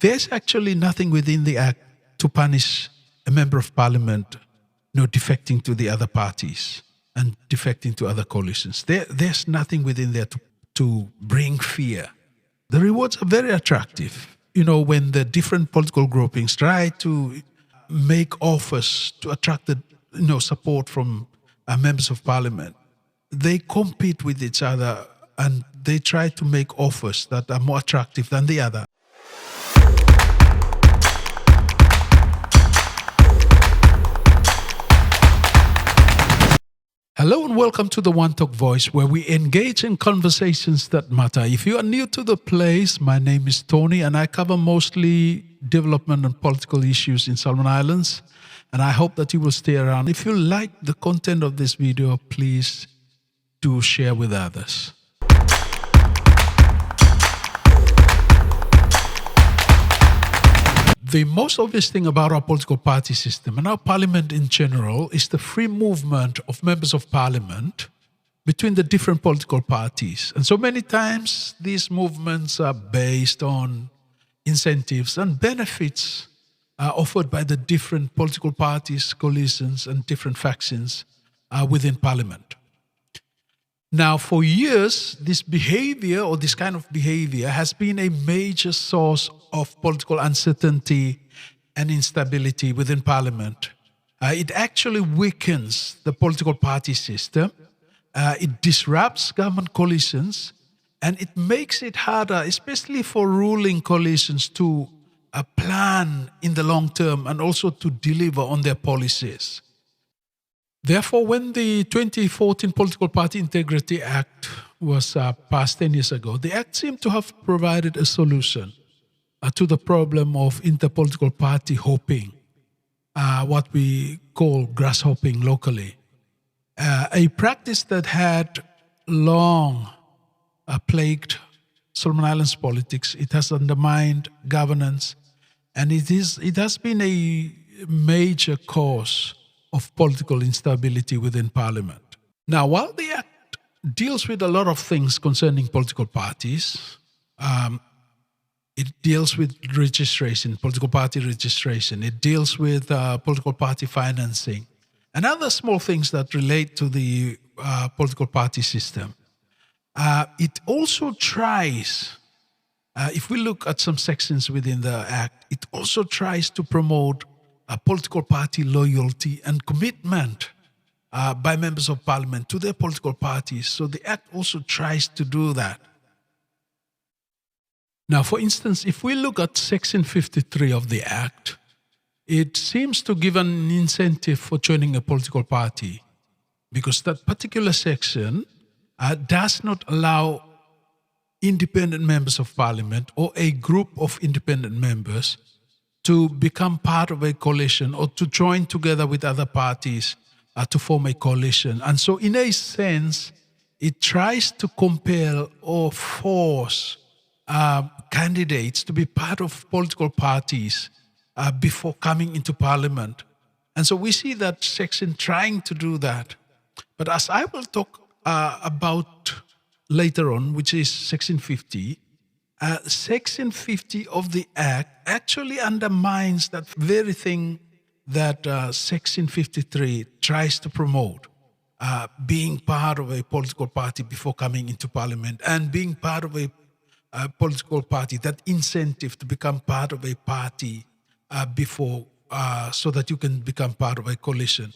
There's actually nothing within the Act to punish a member of parliament defecting to the other parties and defecting to other coalitions. There's nothing within there to bring fear. The rewards are very attractive. When the different political groupings try to make offers to attract the support from members of parliament, they compete with each other and they try to make offers that are more attractive than the other. Hello and welcome to the One Talk Voice, where we engage in conversations that matter. If you are new to the place, my name is Tony and I cover mostly development and political issues in Solomon Islands, and I hope that you will stay around. If you like the content of this video, please do share with others. The most obvious thing about our political party system and our parliament in general is the free movement of members of parliament between the different political parties. And so many times these movements are based on incentives and benefits offered by the different political parties, coalitions, and different factions within parliament. Now, for years, this behavior or this kind of behavior has been a major source of political uncertainty and instability within parliament. It actually weakens the political party system. It disrupts government coalitions, and it makes it harder, especially for ruling coalitions, to plan in the long term and also to deliver on their policies. Therefore, when the 2014 Political Party Integrity Act was passed 10 years ago, the Act seemed to have provided a solution to the problem of interpolitical party hopping, what we call grasshopping locally, a practice that had long plagued Solomon Islands politics. It has undermined governance, and it has been a major cause of political instability within parliament. Now, while the Act deals with a lot of things concerning political parties, it deals with registration, political party registration. It deals with political party financing and other small things that relate to the political party system. It also tries, if we look at some sections within the Act, it also tries to promote political party loyalty and commitment by members of parliament to their political parties. So the Act also tries to do that. Now, for instance, if we look at Section 53 of the Act, it seems to give an incentive for joining a political party, because that particular section does not allow independent members of parliament or a group of independent members to become part of a coalition or to join together with other parties to form a coalition. And so in a sense, it tries to compel or force candidates to be part of political parties before coming into parliament. And so we see that section trying to do that. But as I will talk about later on, which is Section 50, Section 50 of the Act actually undermines that very thing that Section 53 tries to promote, being part of a political party before coming into parliament, and being part of a political party, that incentive to become part of a party before, so that you can become part of a coalition.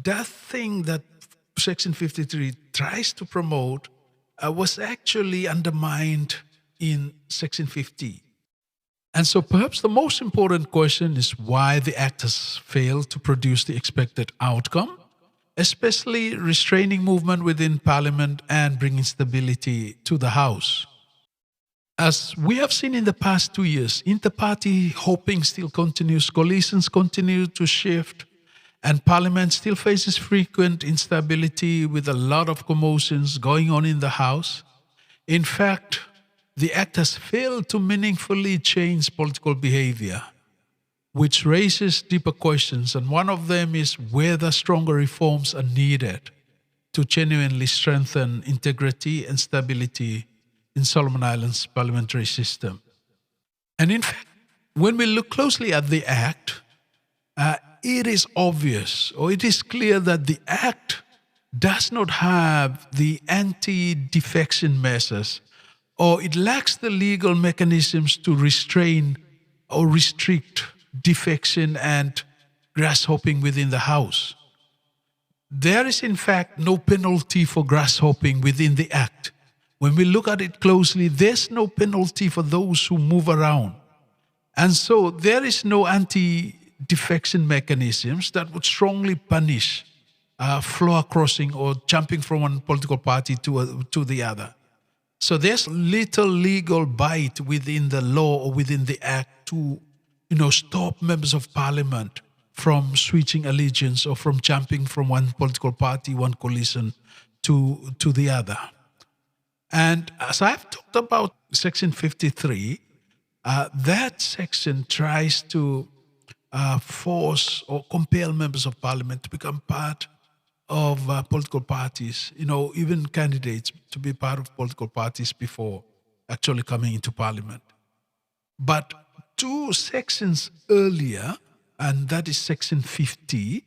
That thing that Section 53 tries to promote was actually undermined in Section 50. And so perhaps the most important question is why the Act has failed to produce the expected outcome, especially restraining movement within Parliament and bringing stability to the House. As we have seen in the past 2 years, inter-party hopping still continues, coalitions continue to shift, and Parliament still faces frequent instability with a lot of commotions going on in the House. In fact, the Act has failed to meaningfully change political behavior, which raises deeper questions, and one of them is whether stronger reforms are needed to genuinely strengthen integrity and stability in Solomon Islands' parliamentary system. And in fact, when we look closely at the Act, it is obvious or it is clear that the Act does not have the anti-defection measures, or it lacks the legal mechanisms to restrain or restrict defection and grasshopping within the House. There is in fact no penalty for grasshopping within the Act. When we look at it closely, there's no penalty for those who move around. And so there is no anti-defection mechanisms that would strongly punish floor crossing or jumping from one political party to the other. So there's little legal bite within the law or within the Act to, stop members of Parliament from switching allegiance or from jumping from one political party, one coalition to the other. And as I've talked about Section 53, that section tries to force or compel members of Parliament to become part of political parties, even candidates to be part of political parties before actually coming into Parliament. But 2 sections earlier, and that is Section 50,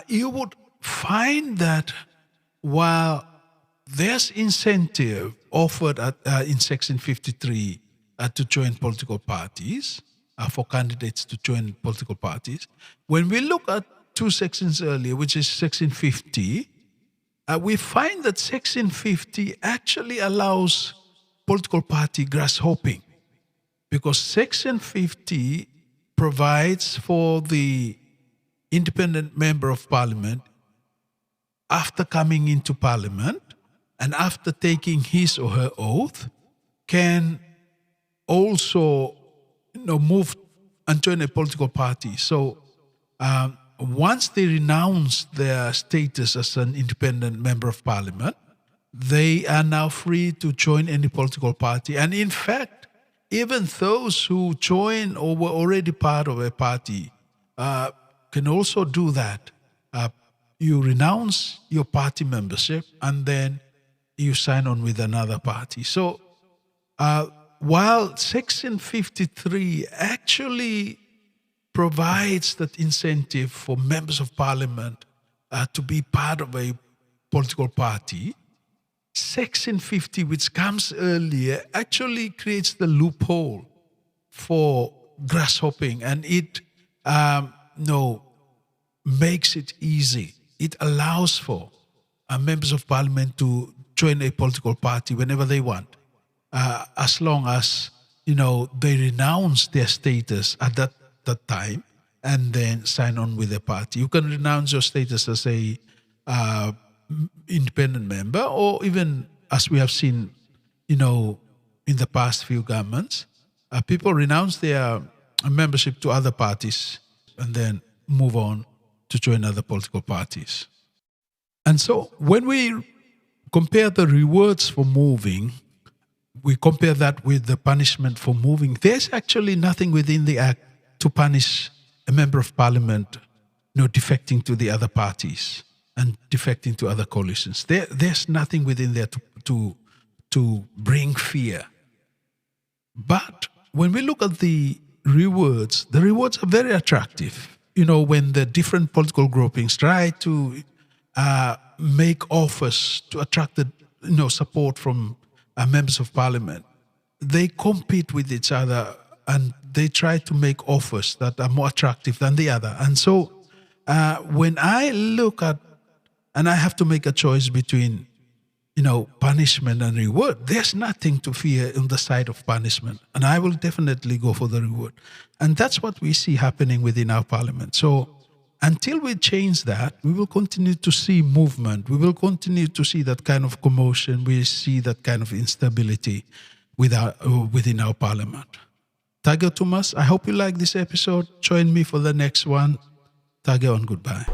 you would find that while there's incentive offered in Section 53 to join political parties, for candidates to join political parties, when we look at 2 sections earlier, which is Section 50, we find that Section 50 actually allows political party grasshopping, because Section 50 provides for the independent member of Parliament, after coming into Parliament and after taking his or her oath, can also move and join a political party. So once they renounce their status as an independent member of Parliament, they are now free to join any political party. And in fact, even those who join or were already part of a party can also do that. You renounce your party membership and then you sign on with another party. So while Section 53 actually provides that incentive for members of Parliament to be part of a political party, Section 50, which comes earlier, actually creates the loophole for grasshopping, and it makes it easy. It allows for members of Parliament to join a political party whenever they want, as long as they renounce their status at that time and then sign on with the party. You can renounce your status as a independent member, or even, as we have seen, in the past few governments, people renounce their membership to other parties and then move on to join other political parties. And so when we compare the rewards for moving, we compare that with the punishment for moving. There's actually nothing within the Act to punish a member of Parliament defecting to the other parties and defecting to other coalitions. There's nothing within there to bring fear. But when we look at the rewards are very attractive. When the different political groupings try to make offers to attract the support from members of Parliament, they compete with each other and they try to make offers that are more attractive than the other. And so when I look at, and I have to make a choice between, punishment and reward, there's nothing to fear on the side of punishment. And I will definitely go for the reward. And that's what we see happening within our Parliament. So until we change that, we will continue to see movement. We will continue to see that kind of commotion. We see that kind of instability within our Parliament. Tage Thomas, I hope you like this episode. Join me for the next one. Tage on, goodbye.